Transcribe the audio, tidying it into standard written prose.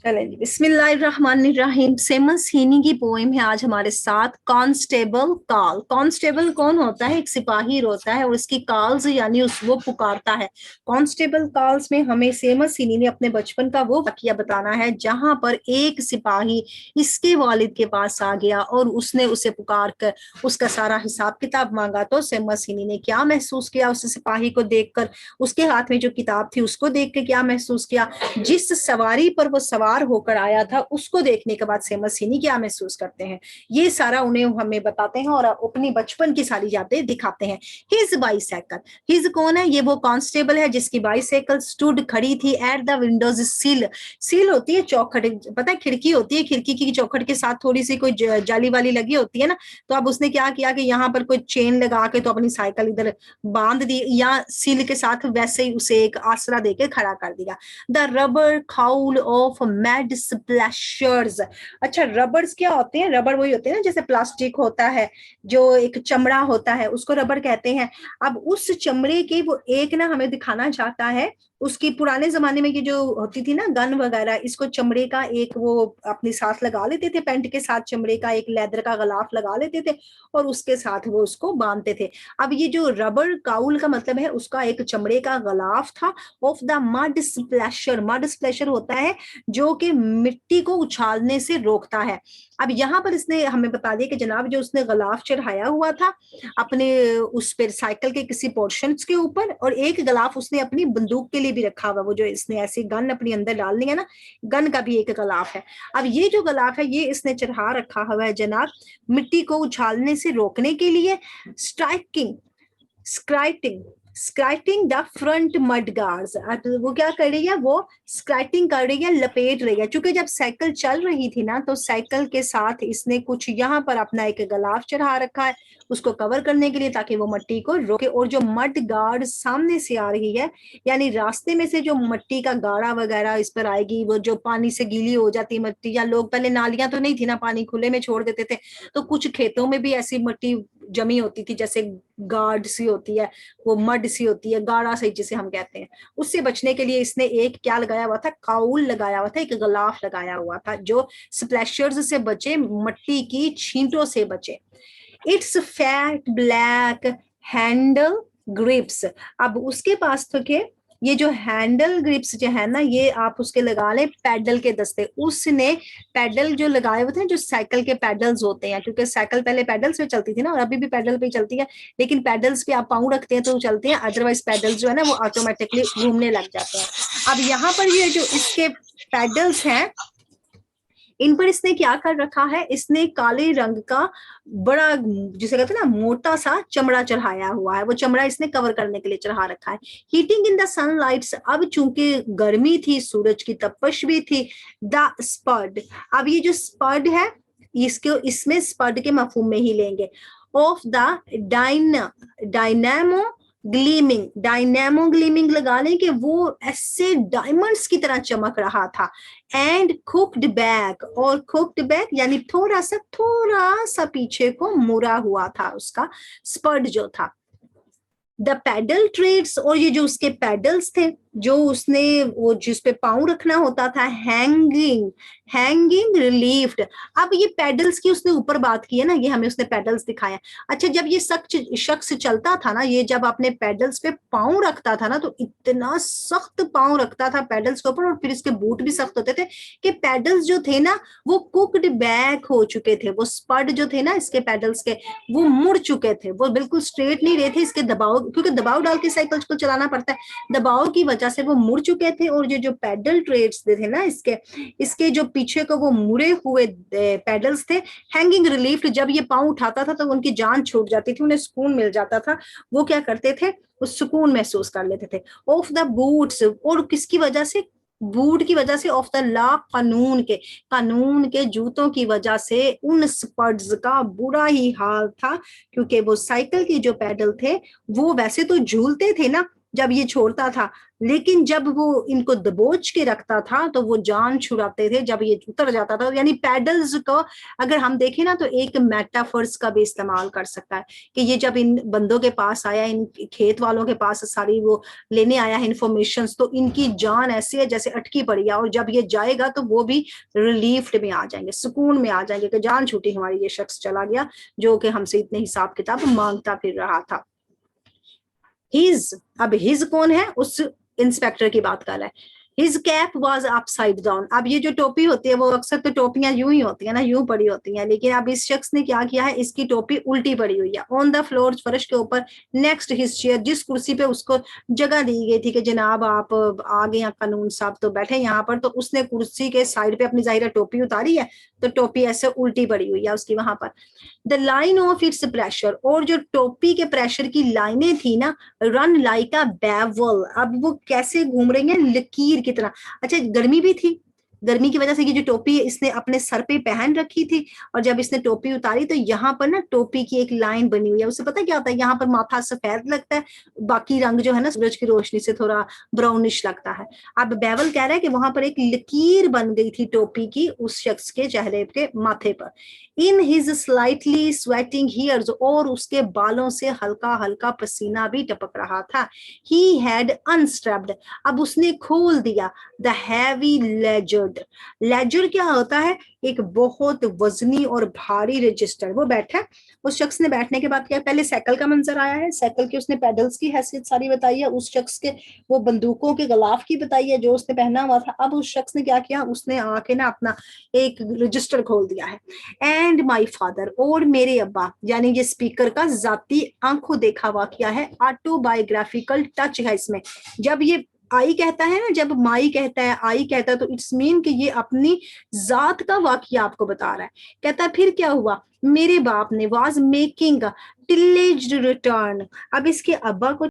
चलें जी, बिस्मिल्लाहिर्रहमानिर्रहीम। सेमस हीनी की पोएम है आज हमारे साथ। कांस्टेबल काल। कांस्टेबल कौन होता है? एक सिपाही होता है और उसकी कॉल्स यानी उस वो पुकारता है। कांस्टेबल कॉल्स में हमें सेमस हीनी ने अपने बचपन का वो वाकया बताना है जहां पर एक सिपाही इसके वालिद के पास आ गया और उसने उसे पुकार कर उसका सारा हिसाब किताब मांगा। तो सेमस हीनी ने क्या महसूस किया उस सिपाही को देखकर, उसके हाथ में जो किताब थी उसको देख के क्या महसूस किया, जिस सवारी पर वो सवार होकर आया था उसको देखने के बाद सेमस हीनी क्या महसूस करते हैं, ये सारा उन्हें हमें बताते हैं और अपनी बचपन की सारी यादें दिखाते हैं। His bicycle. हिज कौन है? ये वो कांस्टेबल है जिसकी बाईसाइकिल स्टूड खड़ी थी at the Windows seal. Seal होती है चौखट, पता है खिड़की होती है, खिड़की की चौखट के साथ थोड़ी सी कोई जाली वाली लगी होती है ना, तो अब उसने क्या किया कि यहाँ पर कोई चेन लगा के तो अपनी साइकिल इधर बांध दी या सील के साथ वैसे ही उसे एक आसरा देके खड़ा कर दिया। The rubber cowl of mud splashers. अच्छा, रबर्स क्या होते हैं? रबर वही होते हैं ना, जैसे प्लास्टिक होता है, जो एक चमड़ा होता है उसको रबर कहते हैं। अब उस चमड़े के वो एक ना हमें दिखाना चाहता है उसकी पुराने जमाने में ये जो होती थी ना गन वगैरह, इसको चमड़े का एक वो अपनी साथ लगा लेते थे, पैंट के साथ चमड़े का एक लेदर का गलाफ लगा लेते थे और उसके साथ वो उसको बांधते थे। अब ये जो रबर काउल का मतलब है उसका एक चमड़े का गलाफ था। Of the mud splasher. Mud splasher होता है जो कि मिट्टी को उछालने से रोकता है। अब यहाँ पर इसने हमें बता दिया कि जनाब जो उसने गलाफ चढ़ाया हुआ था अपने उस पर साइकिल के किसी पोर्शन के ऊपर, और एक गलाफ उसने अपनी बंदूक के लिए भी रखा हुआ, वो जो इसने ऐसी गन अपनी अंदर डालनी है ना, गन का भी एक गलाफ है। अब ये जो गलाफ है ये इसने चढ़ा रखा हुआ है जनाब मिट्टी को उछालने से रोकने के लिए। Striking scratching scratching the front mudguards. वो क्या कर रही है? वो स्क्राइटिंग कर रही है, लपेट रही है। चूंकि जब साइकिल चल रही थी ना तो साइकिल के साथ इसने कुछ यहाँ पर अपना एक गलाफ चढ़ा रखा है उसको कवर करने के लिए ताकि वो मट्टी को रोके। और जो मड गार्ड सामने से आ रही है यानी रास्ते में से जो मट्टी का गाड़ा वगैरह इस पर आएगी, वो जो पानी से गीली हो जाती मट्टी, या लोग पहले नालियां तो नहीं थी ना, पानी खुले में छोड़ देते थे, तो कुछ खेतों में भी ऐसी मट्टी जमी होती थी जैसे गार्ड सी होती है, वो मड सी होती है, गाढ़ा सी जिसे हम कहते हैं। उससे बचने के लिए इसने एक क्या लगाया हुआ था? काउल लगाया हुआ था, एक गलाफ लगाया हुआ था जो स्प्लैशर्स से बचे, मट्टी की छींटों से बचे। Its fat black handle grips. अब उसके पास तो के ये जो हैंडल ग्रिप्स जो है ना, ये आप उसके लगा लें पैडल के दस्ते। उसने पैडल जो लगाए हुए थे, जो साइकिल के पैडल्स होते हैं, क्योंकि साइकिल पहले पैडल्स पे चलती थी ना और अभी भी पैडल पे चलती है, लेकिन पैडल्स पे आप पाँव रखते हैं तो चलते हैं, अदरवाइज पैडल्स जो है ना वो ऑटोमेटिकली घूमने लग जाते हैं। अब यहाँ पर ये जो इसके पैडल्स हैं इन पर इसने क्या कर रखा है? इसने काले रंग का बड़ा जिसे कहते हैं ना मोटा सा चमड़ा चढ़ाया हुआ है, वो चमड़ा इसने कवर करने के लिए चढ़ा रखा है। Heating in the sunlights. अब चूंकि गर्मी थी, सूरज की तपश भी थी। The spud. अब ये जो स्पड है इसके इसमें स्पड के मफहूम में ही लेंगे। Of the dynamo gleaming. Dynamo gleaming लगा लें कि वो ऐसे डायमंड्स की तरह चमक रहा था। And cooked back. और कुक्ड बैक यानी थोड़ा सा पीछे को मुड़ा हुआ था उसका स्पर्ड जो था। The pedal treads. और ये जो उसके पैडल्स थे जो उसने वो जिस पे पाँव रखना होता था, हैंगिंग हैंगिंग रिलीफ्ड। अब ये पैडल्स की उसने ऊपर बात की है ना, ये हमें उसने पैडल्स दिखाया। अच्छा, जब ये शख्स चलता था ना, ये जब अपने पैडल्स पे पाँव रखता था ना तो इतना सख्त पाँव रखता था पैडल्स के ऊपर, और फिर इसके बूट भी सख्त होते थे कि पैडल्स जो थे ना वो कुक्ड बैक हो चुके थे। वो स्पड जो थे ना इसके पैडल्स के, वो मुड़ चुके थे, वो बिल्कुल स्ट्रेट नहीं रहे थे। इसके दबाव, क्योंकि दबाव डाल के साइकिल को चलाना पड़ता है, दबाव की वजह से वो मुड़ चुके थे। और ये जो पैडल ट्रेड्स थे ना इसके इसके जो पीछे को वो मुड़े हुए पैडल्स थे, हैंगिंग रिलीफ। जब ये पाँव उठाता था तो उनकी जान छूट जाती थी, उन्हें सुकून मिल जाता था, वो क्या करते थे? उस सुकून महसूस कर लेते थे। Of the boots. और किसकी वजह से? बूट की वजह से। Of the law. कानून के जूतों की वजह से उन स्पर्ड्स का बुरा ही हाल था, क्योंकि वो साइकिल की जो पैडल थे वो वैसे तो झूलते थे ना, जब ये छोड़ता था, लेकिन जब वो इनको दबोच के रखता था तो वो जान छुड़ाते थे जब ये उतर जाता था। यानी पैडल्स को अगर हम देखें ना तो एक मेटाफर्स का भी इस्तेमाल कर सकता है कि ये जब इन बंदों के पास आया, इन खेत वालों के पास सारी वो लेने आया है इंफॉर्मेशन, तो इनकी जान ऐसी है जैसे अटकी पड़ी है, और जब ये जाएगा तो वो भी रिलीफ्ड में आ जाएंगे, सुकून में आ जाएंगे कि जान छूटी हमारी, ये शख्स चला गया जो कि हमसे इतने हिसाब किताब मांगता फिर रहा था। हिज, अब हिज कौन है, उस इंस्पेक्टर की बात कर रहा है। His cap was upside down. अब ये जो टोपी होती है वो अक्सर तो टोपियां यूं ही होती है ना, यूं पड़ी होती हैं, लेकिन अब इस शख्स ने क्या किया है, इसकी टोपी उल्टी पड़ी हुई है। ऑन द फ्लोर, फर्श के ऊपर, नेक्स्ट हिज चेयर, जिस कुर्सी पे उसको जगह दी गई थी कि जनाब आप आ गए हैं कानून साहब तो बैठे यहाँ पर, तो उसने कुर्सी के साइड पे अपनी जाहिर टोपी उतारी है, तो टोपी ऐसे उल्टी पड़ी हुई है उसकी वहां पर। The line of its pressure, और जो टोपी के प्रेशर की लाइनें थी ना, रन लाइक अ बेवल, अब वो कैसे घूम रही हैं, लकीर की तरह। अच्छा, गर्मी भी थी, गर्मी की वजह से ये जो टोपी इसने अपने सर पे पहन रखी थी, और जब इसने टोपी उतारी तो यहाँ पर ना टोपी की एक लाइन बनी हुई है। उससे पता क्या होता है, यहाँ पर माथा सफेद लगता है, बाकी रंग जो है ना सूरज की रोशनी से थोड़ा ब्राउनिश लगता है। अब बेवल कह रहा है कि वहां पर एक लकीर बन गई थी टोपी की उस शख्स के चेहरे के माथे पर। In his slightly sweating hairs, और उसके बालों से हल्का हल्का पसीना भी टपक रहा था। ही हैड अनस्ट्रैप्ड, अब उसने खोल दिया द हैवी लेजर। लेजर क्या होता है, एक बहुत वजनी और भारी रजिस्टर। वो बैठा, उस शख्स ने बैठने के बाद क्या, पहले साइकिल का मंजर आया है, साइकिल के उसने पेडल्स की हैसियत सारी बताई है, उस शख्स के वो बंदूकों के गलाफ की बताई है जो उसने पहना हुआ था। अब उस शख्स ने क्या किया, उसने आके ना अपना एक रजिस्टर खोल दिया है। एंड माई फादर, और मेरे अब्बा, यानी ये स्पीकर का जाती आंखों देखा वाकया है, ऑटोबायोग्राफिकल टच है इसमें। जब ये आई कहता है ना, जब माई कहता है, आई कहता है, तो इट्स मीन कि ये अपनी जात का वाकया आपको बता रहा है। कहता है फिर क्या हुआ, मेरे बाप ने वाज मेकिंग टिलेज रिटर्न, अब इसके अब्बा को